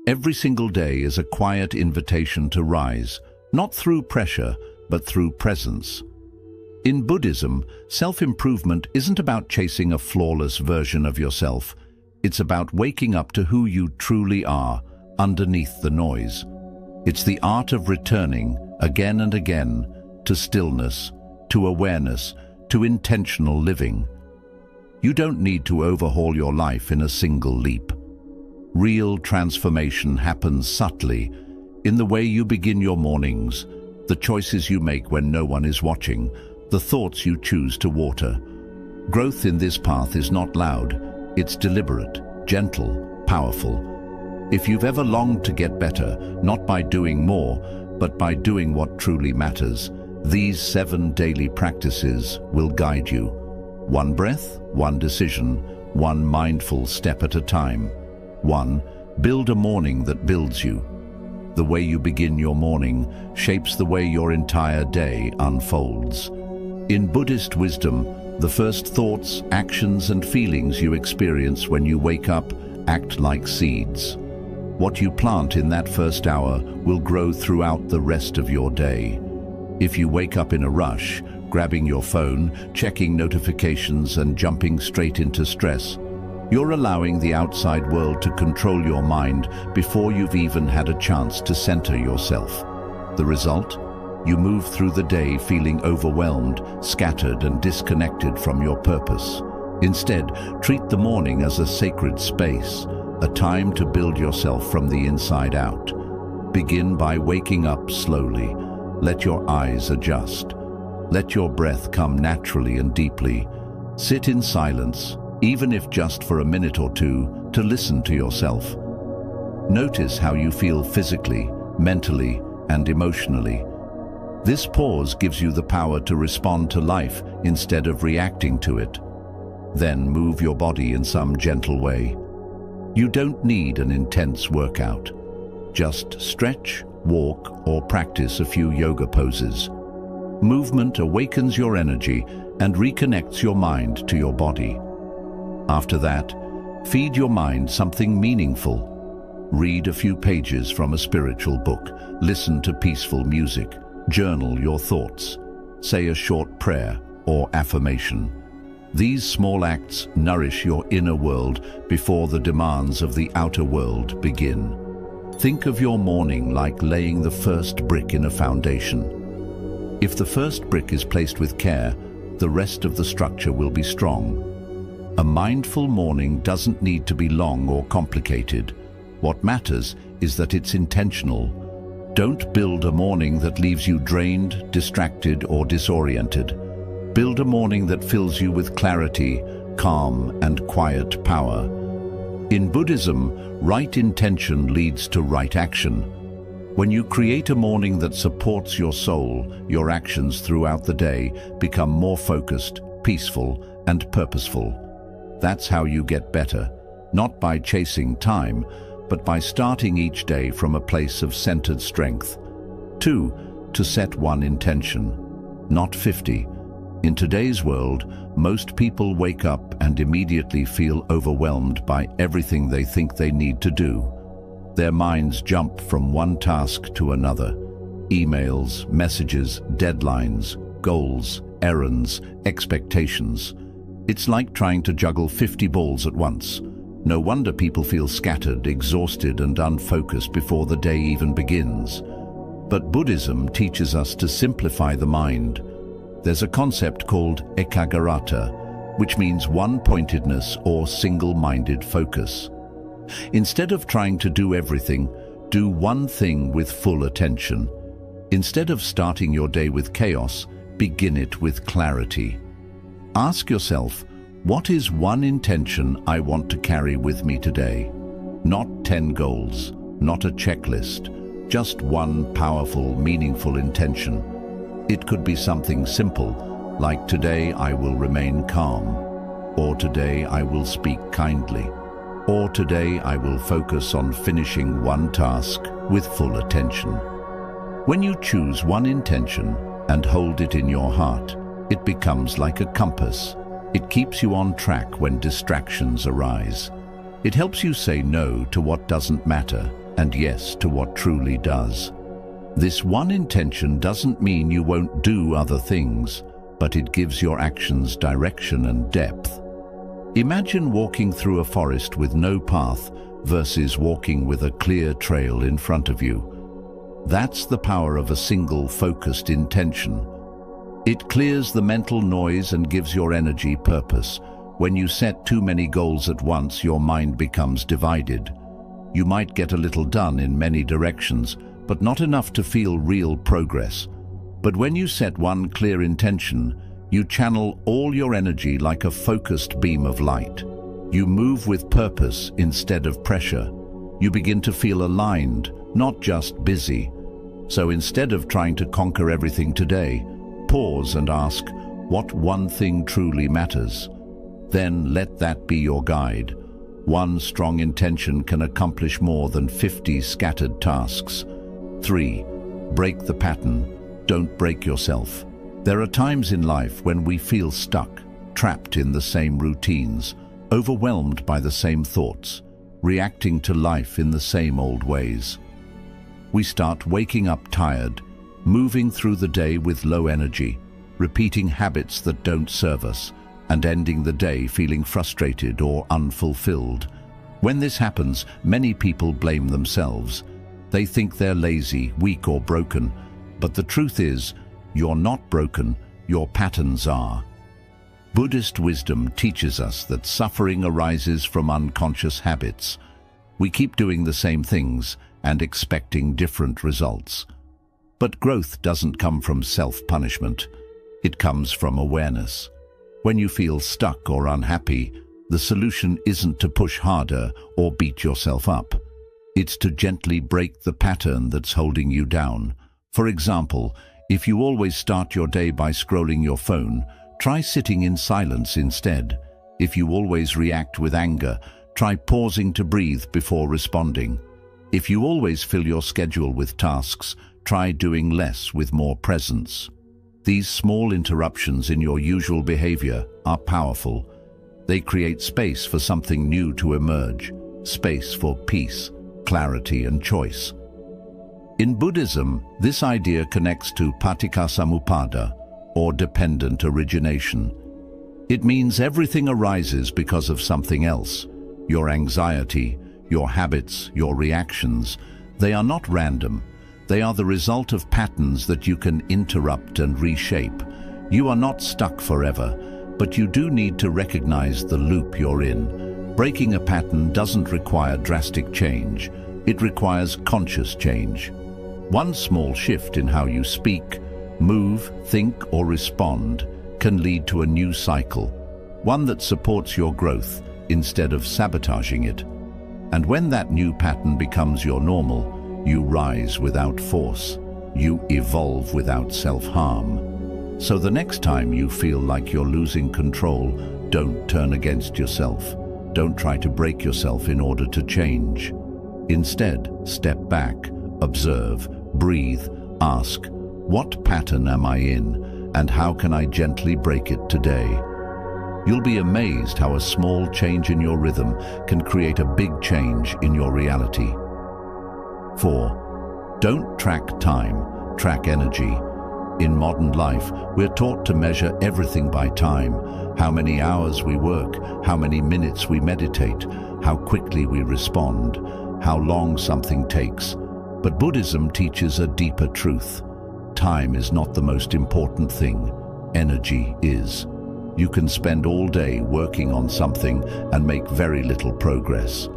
Every single day is a quiet invitation to rise, not through pressure, but through presence. In Buddhism, self-improvement isn't about chasing a flawless version of yourself. It's about waking up to who you truly are, underneath the noise. It's the art of returning, again and again, to stillness, to awareness, to intentional living. You don't need to overhaul your life in a single leap. Real transformation happens subtly, in the way you begin your mornings, the choices you make when no one is watching, the thoughts you choose to water. Growth in this path is not loud, it's deliberate, gentle, powerful. If you've ever longed to get better, not by doing more, but by doing what truly matters, these 7 daily practices will guide you. One breath, one decision, one mindful step at a time. 1. Build a morning that builds you. The way you begin your morning shapes the way your entire day unfolds. In Buddhist wisdom, the first thoughts, actions, and feelings you experience when you wake up act like seeds. What you plant in that first hour will grow throughout the rest of your day. If you wake up in a rush, grabbing your phone, checking notifications, and jumping straight into stress, you're allowing the outside world to control your mind before you've even had a chance to center yourself. The result? You move through the day feeling overwhelmed, scattered, and disconnected from your purpose. Instead, treat the morning as a sacred space, a time to build yourself from the inside out. Begin by waking up slowly. Let your eyes adjust. Let your breath come naturally and deeply. Sit in silence, even if just for a minute or two, to listen to yourself. Notice how you feel physically, mentally, and emotionally. This pause gives you the power to respond to life instead of reacting to it. Then move your body in some gentle way. You don't need an intense workout. Just stretch, walk, or practice a few yoga poses. Movement awakens your energy and reconnects your mind to your body. After that, feed your mind something meaningful. Read a few pages from a spiritual book, listen to peaceful music, journal your thoughts, say a short prayer or affirmation. These small acts nourish your inner world before the demands of the outer world begin. Think of your morning like laying the first brick in a foundation. If the first brick is placed with care, the rest of the structure will be strong. A mindful morning doesn't need to be long or complicated. What matters is that it's intentional. Don't build a morning that leaves you drained, distracted, or disoriented. Build a morning that fills you with clarity, calm, and quiet power. In Buddhism, right intention leads to right action. When you create a morning that supports your soul, your actions throughout the day become more focused, peaceful, and purposeful. That's how you get better, not by chasing time, but by starting each day from a place of centered strength. 2. To set one intention, not 50. In today's world, most people wake up and immediately feel overwhelmed by everything they think they need to do. Their minds jump from one task to another. Emails, messages, deadlines, goals, errands, expectations. It's like trying to juggle 50 balls at once. No wonder people feel scattered, exhausted, and unfocused before the day even begins. But Buddhism teaches us to simplify the mind. There's a concept called ekaggata, which means one-pointedness or single-minded focus. Instead of trying to do everything, do one thing with full attention. Instead of starting your day with chaos, begin it with clarity. Ask yourself, what is one intention I want to carry with me today? Not 10 goals, not a checklist, just one powerful, meaningful intention. It could be something simple, like today I will remain calm, or today I will speak kindly, or today I will focus on finishing one task with full attention. When you choose one intention and hold it in your heart, it becomes like a compass. It keeps you on track when distractions arise. It helps you say no to what doesn't matter and yes to what truly does. This one intention doesn't mean you won't do other things, but it gives your actions direction and depth. Imagine walking through a forest with no path versus walking with a clear trail in front of you. That's the power of a single focused intention. It clears the mental noise and gives your energy purpose. When you set too many goals at once, your mind becomes divided. You might get a little done in many directions, but not enough to feel real progress. But when you set one clear intention, you channel all your energy like a focused beam of light. You move with purpose instead of pressure. You begin to feel aligned, not just busy. So instead of trying to conquer everything today, pause and ask, what one thing truly matters? Then let that be your guide. One strong intention can accomplish more than 50 scattered tasks. 3. Break the pattern. Don't break yourself. There are times in life when we feel stuck, trapped in the same routines, overwhelmed by the same thoughts, reacting to life in the same old ways. We start waking up tired, moving through the day with low energy, repeating habits that don't serve us, and ending the day feeling frustrated or unfulfilled. When this happens, many people blame themselves. They think they're lazy, weak, or broken. But the truth is, you're not broken, your patterns are. Buddhist wisdom teaches us that suffering arises from unconscious habits. We keep doing the same things and expecting different results. But growth doesn't come from self-punishment. It comes from awareness. When you feel stuck or unhappy, the solution isn't to push harder or beat yourself up. It's to gently break the pattern that's holding you down. For example, if you always start your day by scrolling your phone, try sitting in silence instead. If you always react with anger, try pausing to breathe before responding. If you always fill your schedule with tasks, try doing less with more presence. These small interruptions in your usual behavior are powerful. They create space for something new to emerge, space for peace, clarity, and choice. In Buddhism, this idea connects to paticcasamuppada, or dependent origination. It means everything arises because of something else. Your anxiety, your habits, your reactions, they are not random. They are the result of patterns that you can interrupt and reshape. You are not stuck forever, but you do need to recognize the loop you're in. Breaking a pattern doesn't require drastic change. It requires conscious change. One small shift in how you speak, move, think, or respond can lead to a new cycle, one that supports your growth instead of sabotaging it. And when that new pattern becomes your normal, you rise without force. You evolve without self-harm. So the next time you feel like you're losing control, don't turn against yourself. Don't try to break yourself in order to change. Instead, step back, observe, breathe, ask, what pattern am I in, and how can I gently break it today? You'll be amazed how a small change in your rhythm can create a big change in your reality. 4. Don't track time, track energy. In modern life, we're taught to measure everything by time. How many hours we work, how many minutes we meditate, how quickly we respond, how long something takes. But Buddhism teaches a deeper truth. Time is not the most important thing. Energy is. You can spend all day working on something and make very little progress.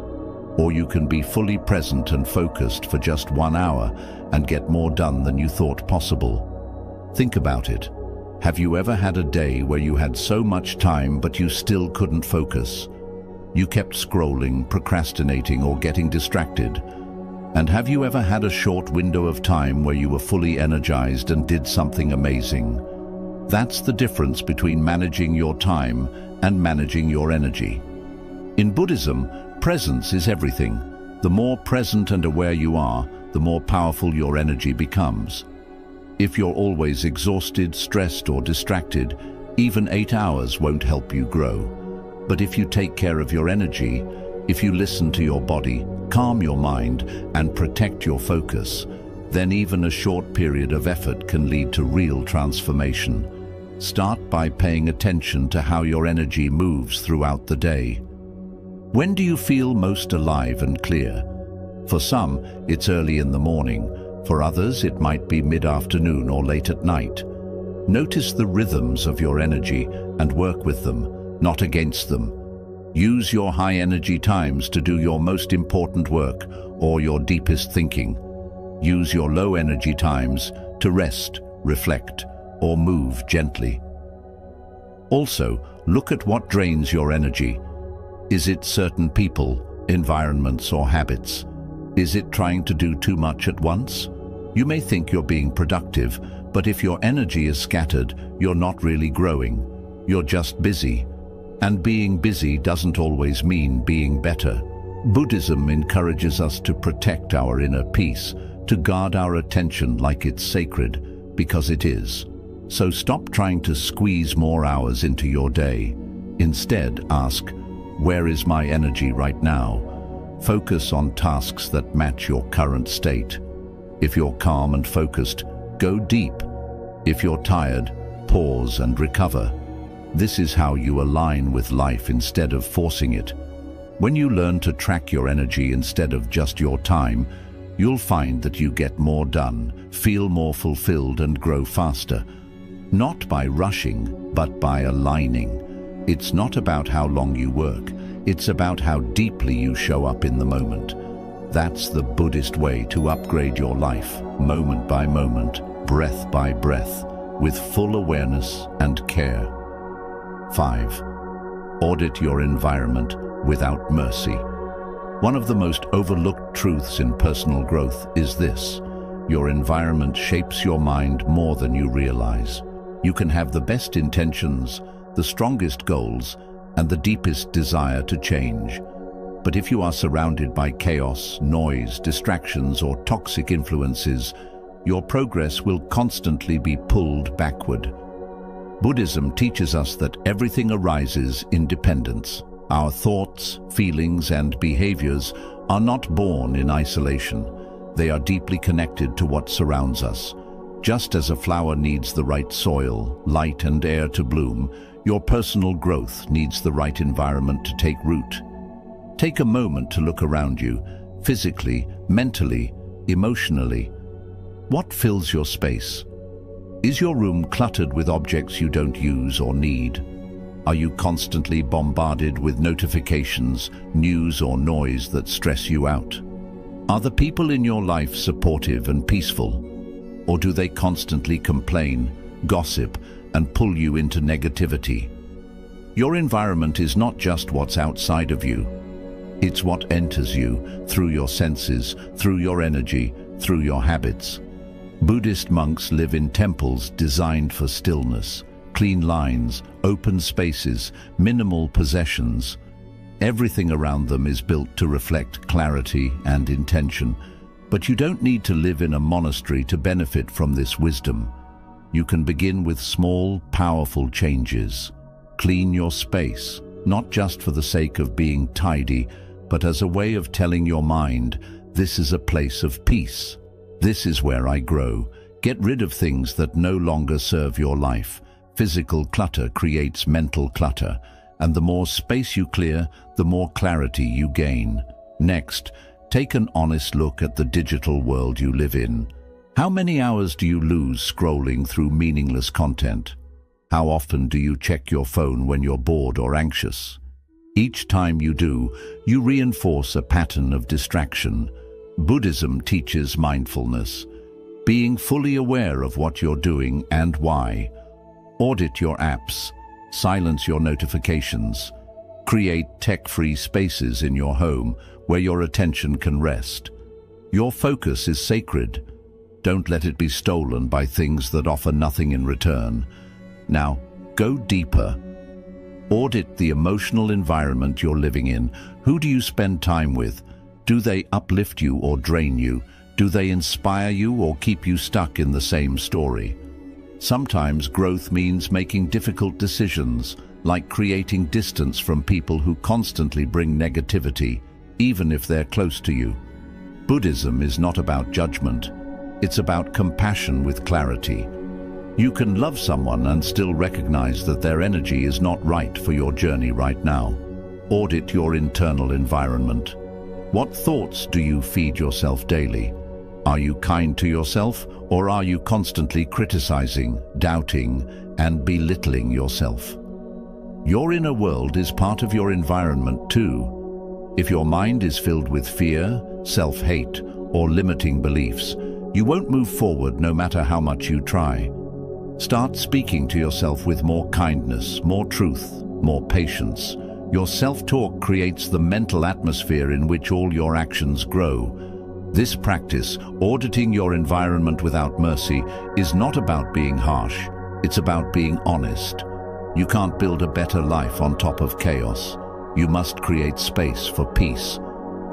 Or you can be fully present and focused for just 1 hour and get more done than you thought possible. Think about it. Have you ever had a day where you had so much time but you still couldn't focus? You kept scrolling, procrastinating, or getting distracted. And have you ever had a short window of time where you were fully energized and did something amazing? That's the difference between managing your time and managing your energy. In Buddhism, presence is everything. The more present and aware you are, the more powerful your energy becomes. If you're always exhausted, stressed, or distracted, even 8 hours won't help you grow. But if you take care of your energy, If you listen to your body, calm your mind, and protect your focus, then even a short period of effort can lead to real transformation. Start by paying attention to how your energy moves throughout the day. When do you feel most alive and clear? For some, it's early in the morning. For others, it might be mid-afternoon or late at night. Notice the rhythms of your energy and work with them, not against them. Use your high-energy times to do your most important work or your deepest thinking. Use your low-energy times to rest, reflect, or move gently. Also, look at what drains your energy. Is it certain people, environments, or habits? Is it trying to do too much at once? You may think you're being productive, but if your energy is scattered, you're not really growing. You're just busy. And being busy doesn't always mean being better. Buddhism encourages us to protect our inner peace, to guard our attention like it's sacred, because it is. So stop trying to squeeze more hours into your day. Instead, ask, where is my energy right now? Focus on tasks that match your current state. If you're calm and focused, go deep. If you're tired, pause and recover. This is how you align with life instead of forcing it. When you learn to track your energy instead of just your time, you'll find that you get more done, feel more fulfilled, and grow faster. Not by rushing, but by aligning. It's not about how long you work, it's about how deeply you show up in the moment. That's the Buddhist way to upgrade your life, moment by moment, breath by breath, with full awareness and care. 5. Audit your environment without mercy. One of the most overlooked truths in personal growth is this: your environment shapes your mind more than you realize. You can have the best intentions, the strongest goals, and the deepest desire to change. But if you are surrounded by chaos, noise, distractions, or toxic influences, your progress will constantly be pulled backward. Buddhism teaches us that everything arises in dependence. Our thoughts, feelings, and behaviors are not born in isolation. They are deeply connected to what surrounds us. Just as a flower needs the right soil, light, and air to bloom, your personal growth needs the right environment to take root. Take a moment to look around you, physically, mentally, emotionally. What fills your space? Is your room cluttered with objects you don't use or need? Are you constantly bombarded with notifications, news, or noise that stress you out? Are the people in your life supportive and peaceful? Or do they constantly complain, gossip, and pull you into negativity? Your environment is not just what's outside of you. It's what enters you through your senses, through your energy, through your habits. Buddhist monks live in temples designed for stillness, clean lines, open spaces, minimal possessions. Everything around them is built to reflect clarity and intention. But you don't need to live in a monastery to benefit from this wisdom. You can begin with small, powerful changes. Clean your space, not just for the sake of being tidy, but as a way of telling your mind, this is a place of peace. This is where I grow. Get rid of things that no longer serve your life. Physical clutter creates mental clutter, and the more space you clear, the more clarity you gain. Next, take an honest look at the digital world you live in. How many hours do you lose scrolling through meaningless content? How often do you check your phone when you're bored or anxious? Each time you do, you reinforce a pattern of distraction. Buddhism teaches mindfulness, being fully aware of what you're doing and why. Audit your apps, silence your notifications, create tech-free spaces in your home where your attention can rest. Your focus is sacred. Don't let it be stolen by things that offer nothing in return. Now, go deeper. Audit the emotional environment you're living in. Who do you spend time with? Do they uplift you or drain you? Do they inspire you or keep you stuck in the same story? Sometimes growth means making difficult decisions, like creating distance from people who constantly bring negativity, even if they're close to you. Buddhism is not about judgment. It's about compassion with clarity. You can love someone and still recognize that their energy is not right for your journey right now. Audit your internal environment. What thoughts do you feed yourself daily? Are you kind to yourself, or are you constantly criticizing, doubting, and belittling yourself? Your inner world is part of your environment too. If your mind is filled with fear, self-hate, or limiting beliefs, you won't move forward no matter how much you try. Start speaking to yourself with more kindness, more truth, more patience. Your self-talk creates the mental atmosphere in which all your actions grow. This practice, auditing your environment without mercy, is not about being harsh. It's about being honest. You can't build a better life on top of chaos. You must create space for peace.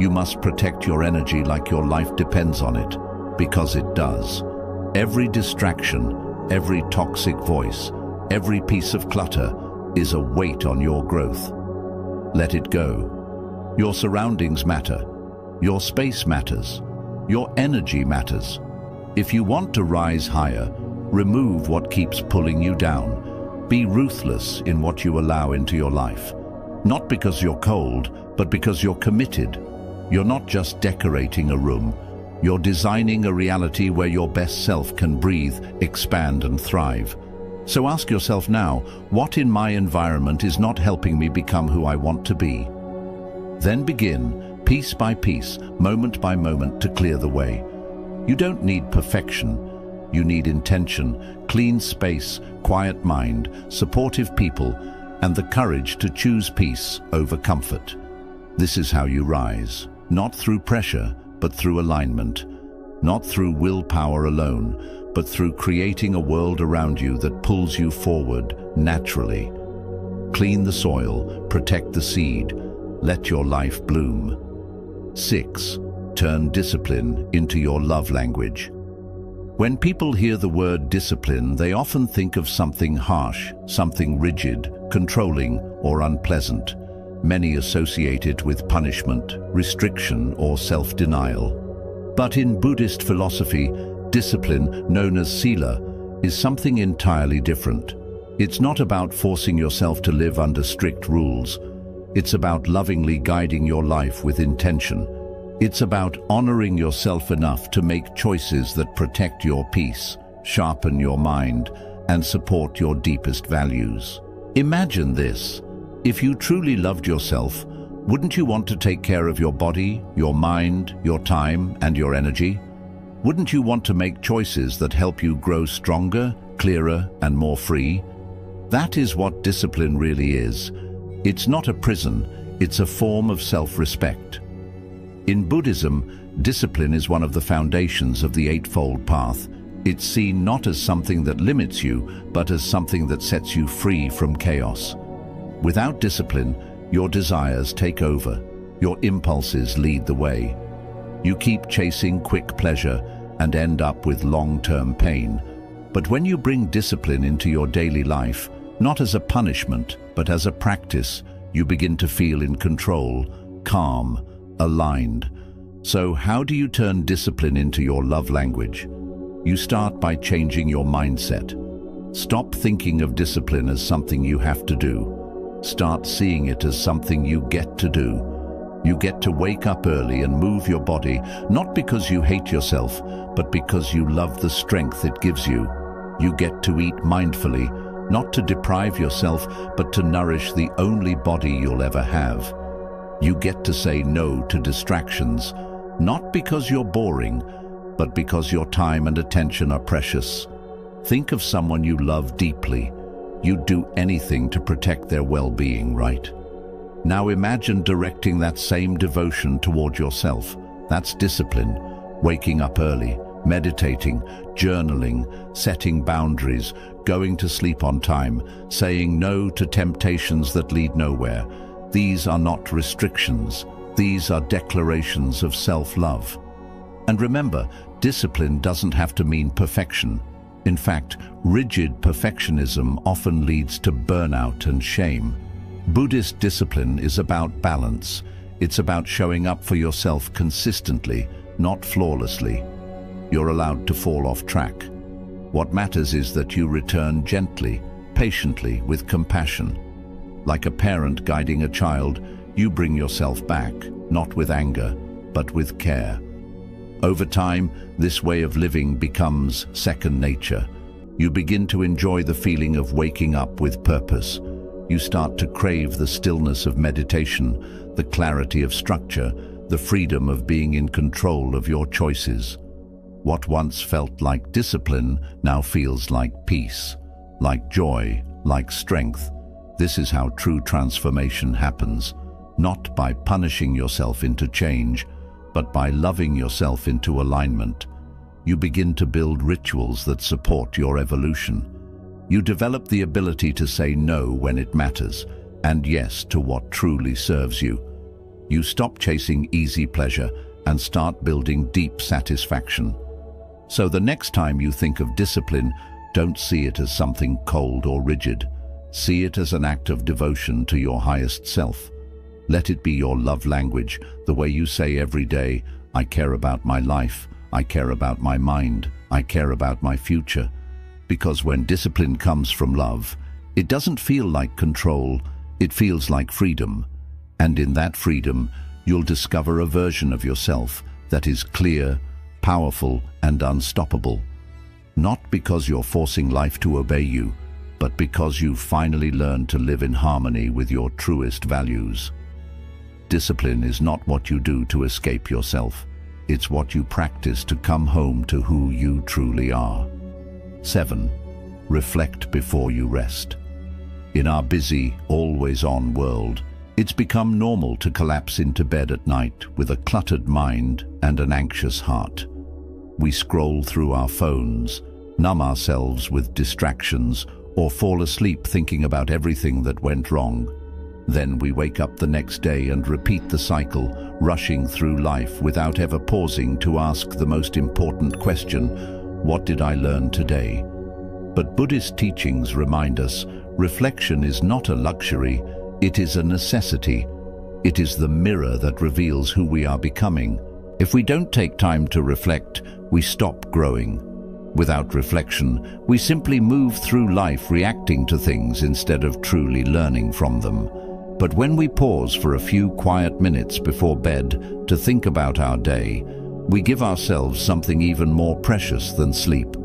You must protect your energy like your life depends on it, because it does. Every distraction, every toxic voice, every piece of clutter is a weight on your growth. Let it go. Your surroundings matter. Your space matters. Your energy matters. If you want to rise higher, remove what keeps pulling you down. Be ruthless in what you allow into your life. Not because you're cold, but because you're committed. You're not just decorating a room. You're designing a reality where your best self can breathe, expand, and thrive. So ask yourself now, what in my environment is not helping me become who I want to be? Then begin, piece by piece, moment by moment, to clear the way. You don't need perfection. You need intention, clean space, quiet mind, supportive people, and the courage to choose peace over comfort. This is how you rise, not through pressure, but through alignment. Not through willpower alone, but through creating a world around you that pulls you forward naturally. Clean the soil, protect the seed, let your life bloom. 6. Turn discipline into your love language. When people hear the word discipline, they often think of something harsh, something rigid, controlling, or unpleasant. Many associate it with punishment, restriction, or self-denial. But in Buddhist philosophy, discipline, known as sila, is something entirely different. It's not about forcing yourself to live under strict rules. It's about lovingly guiding your life with intention. It's about honoring yourself enough to make choices that protect your peace, sharpen your mind, and support your deepest values. Imagine this. If you truly loved yourself, wouldn't you want to take care of your body, your mind, your time, and your energy? Wouldn't you want to make choices that help you grow stronger, clearer, and more free? That is what discipline really is. It's not a prison, it's a form of self-respect. In Buddhism, discipline is one of the foundations of the Eightfold Path. It's seen not as something that limits you, but as something that sets you free from chaos. Without discipline, your desires take over, your impulses lead the way. You keep chasing quick pleasure and end up with long-term pain. But when you bring discipline into your daily life, not as a punishment, but as a practice, you begin to feel in control, calm, aligned. So how do you turn discipline into your love language? You start by changing your mindset. Stop thinking of discipline as something you have to do. Start seeing it as something you get to do. You get to wake up early and move your body, not because you hate yourself, but because you love the strength it gives you. You get to eat mindfully, not to deprive yourself, but to nourish the only body you'll ever have. You get to say no to distractions, not because you're boring, but because your time and attention are precious. Think of someone you love deeply. You'd do anything to protect their well-being, right? Now imagine directing that same devotion toward yourself. That's discipline. Waking up early, meditating, journaling, setting boundaries, going to sleep on time, saying no to temptations that lead nowhere. These are not restrictions. These are declarations of self-love. And remember, discipline doesn't have to mean perfection. In fact, rigid perfectionism often leads to burnout and shame. Buddhist discipline is about balance. It's about showing up for yourself consistently, not flawlessly. You're allowed to fall off track. What matters is that you return gently, patiently, with compassion. Like a parent guiding a child, you bring yourself back, not with anger, but with care. Over time, this way of living becomes second nature. You begin to enjoy the feeling of waking up with purpose. You start to crave the stillness of meditation, the clarity of structure, the freedom of being in control of your choices. What once felt like discipline now feels like peace, like joy, like strength. This is how true transformation happens, not by punishing yourself into change, but by loving yourself into alignment. You begin to build rituals that support your evolution. You develop the ability to say no when it matters, and yes to what truly serves you. You stop chasing easy pleasure and start building deep satisfaction. So the next time you think of discipline, don't see it as something cold or rigid. See it as an act of devotion to your highest self. Let it be your love language, the way you say every day, I care about my life, I care about my mind, I care about my future. Because when discipline comes from love, it doesn't feel like control, it feels like freedom. And in that freedom, you'll discover a version of yourself that is clear, powerful, and unstoppable. Not because you're forcing life to obey you, but because you've finally learned to live in harmony with your truest values. Discipline is not what you do to escape yourself. It's what you practice to come home to who you truly are. 7. Reflect before you rest. In our busy, always-on world, it's become normal to collapse into bed at night with a cluttered mind and an anxious heart. We scroll through our phones, numb ourselves with distractions, or fall asleep thinking about everything that went wrong. Then we wake up the next day and repeat the cycle, rushing through life without ever pausing to ask the most important question, what did I learn today? But Buddhist teachings remind us, reflection is not a luxury, it is a necessity. It is the mirror that reveals who we are becoming. If we don't take time to reflect, we stop growing. Without reflection, we simply move through life reacting to things instead of truly learning from them. But when we pause for a few quiet minutes before bed to think about our day, we give ourselves something even more precious than sleep: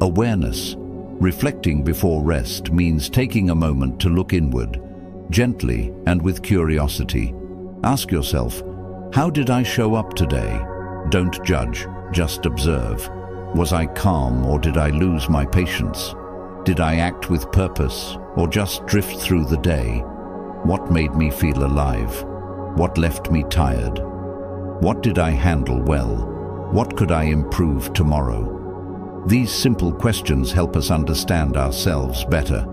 awareness. Reflecting before rest means taking a moment to look inward, gently and with curiosity. Ask yourself, how did I show up today? Don't judge, just observe. Was I calm or did I lose my patience? Did I act with purpose or just drift through the day? What made me feel alive? What left me tired? What did I handle well? What could I improve tomorrow? These simple questions help us understand ourselves better,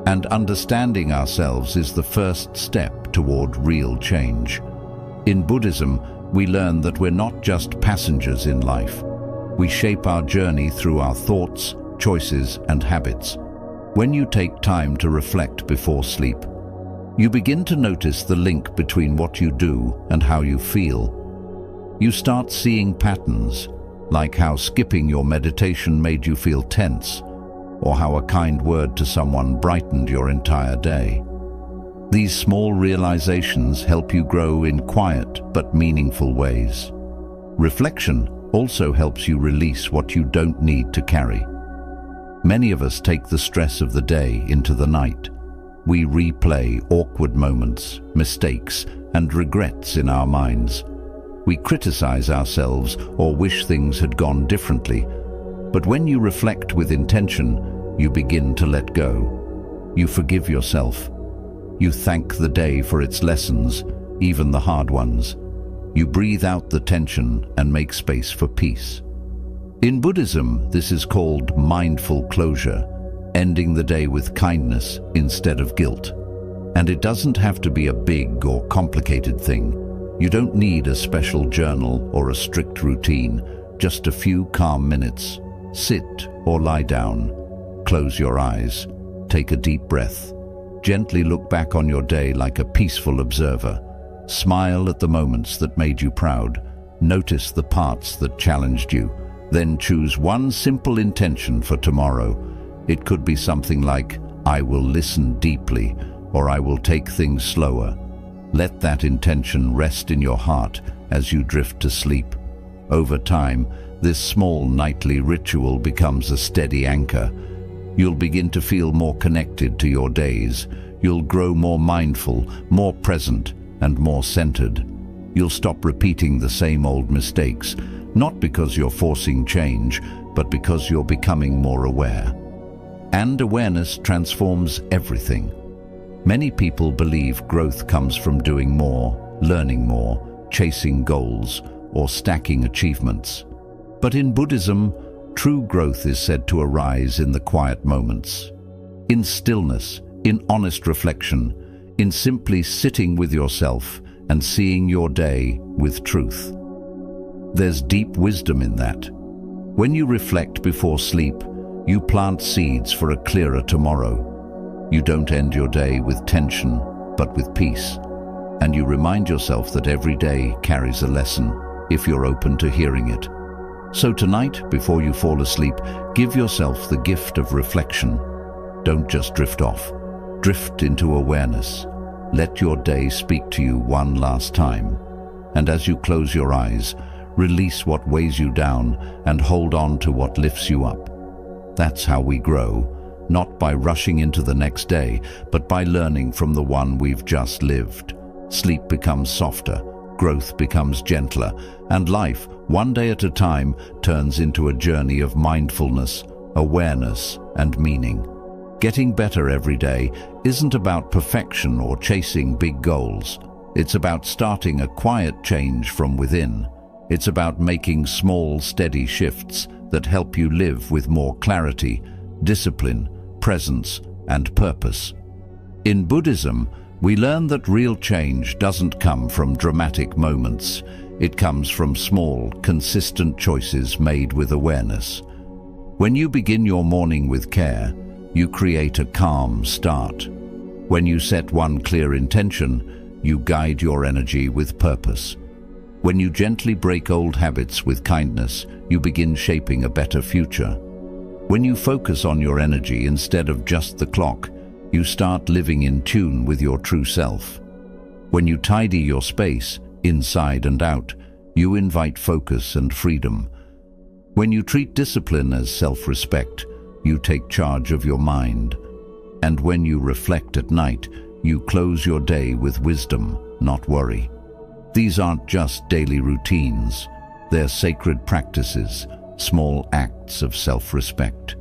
and understanding ourselves is the first step toward real change. In Buddhism, we learn that we're not just passengers in life. We shape our journey through our thoughts, choices, and habits. When you take time to reflect before sleep, you begin to notice the link between what you do and how you feel. You start seeing patterns, like how skipping your meditation made you feel tense, or how a kind word to someone brightened your entire day. These small realizations help you grow in quiet but meaningful ways. Reflection also helps you release what you don't need to carry. Many of us take the stress of the day into the night. We replay awkward moments, mistakes, and regrets in our minds. We criticize ourselves or wish things had gone differently. But when you reflect with intention, you begin to let go. You forgive yourself. You thank the day for its lessons, even the hard ones. You breathe out the tension and make space for peace. In Buddhism, this is called mindful closure, ending the day with kindness instead of guilt. And it doesn't have to be a big or complicated thing. You don't need a special journal or a strict routine, just a few calm minutes. Sit, or lie down. Close your eyes. Take a deep breath. Gently look back on your day like a peaceful observer. Smile at the moments that made you proud. Notice the parts that challenged you. Then choose one simple intention for tomorrow. It could be something like, I will listen deeply, or I will take things slower. Let that intention rest in your heart as you drift to sleep. Over time, this small nightly ritual becomes a steady anchor. You'll begin to feel more connected to your days. You'll grow more mindful, more present, and more centered. You'll stop repeating the same old mistakes, not because you're forcing change, but because you're becoming more aware. And awareness transforms everything. Many people believe growth comes from doing more, learning more, chasing goals, or stacking achievements. But in Buddhism, true growth is said to arise in the quiet moments, in stillness, in honest reflection, in simply sitting with yourself and seeing your day with truth. There's deep wisdom in that. When you reflect before sleep, you plant seeds for a clearer tomorrow. You don't end your day with tension, but with peace. And you remind yourself that every day carries a lesson, if you're open to hearing it. So tonight, before you fall asleep, give yourself the gift of reflection. Don't just drift off. Drift into awareness. Let your day speak to you one last time. And as you close your eyes, release what weighs you down and hold on to what lifts you up. That's how we grow, not by rushing into the next day, but by learning from the one we've just lived. Sleep becomes softer, growth becomes gentler, and life, one day at a time, turns into a journey of mindfulness, awareness, and meaning. Getting better every day isn't about perfection or chasing big goals. It's about starting a quiet change from within. It's about making small, steady shifts that help you live with more clarity, discipline, presence, and purpose. In Buddhism, we learn that real change doesn't come from dramatic moments. It comes from small, consistent choices made with awareness. When you begin your morning with care, you create a calm start. When you set one clear intention, you guide your energy with purpose. When you gently break old habits with kindness, you begin shaping a better future. When you focus on your energy instead of just the clock, you start living in tune with your true self. When you tidy your space, inside and out, you invite focus and freedom. When you treat discipline as self-respect, you take charge of your mind. And when you reflect at night, you close your day with wisdom, not worry. These aren't just daily routines. They're sacred practices, small acts of self-respect.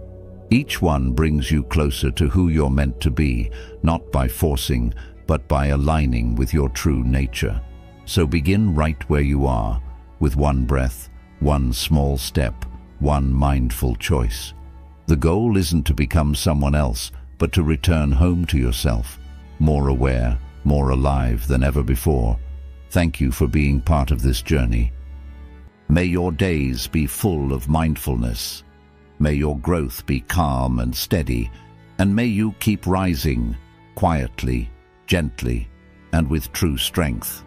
Each one brings you closer to who you're meant to be, not by forcing, but by aligning with your true nature. So begin right where you are, with one breath, one small step, one mindful choice. The goal isn't to become someone else, but to return home to yourself, more aware, more alive than ever before. Thank you for being part of this journey. May your days be full of mindfulness. May your growth be calm and steady, and may you keep rising quietly, gently, and with true strength.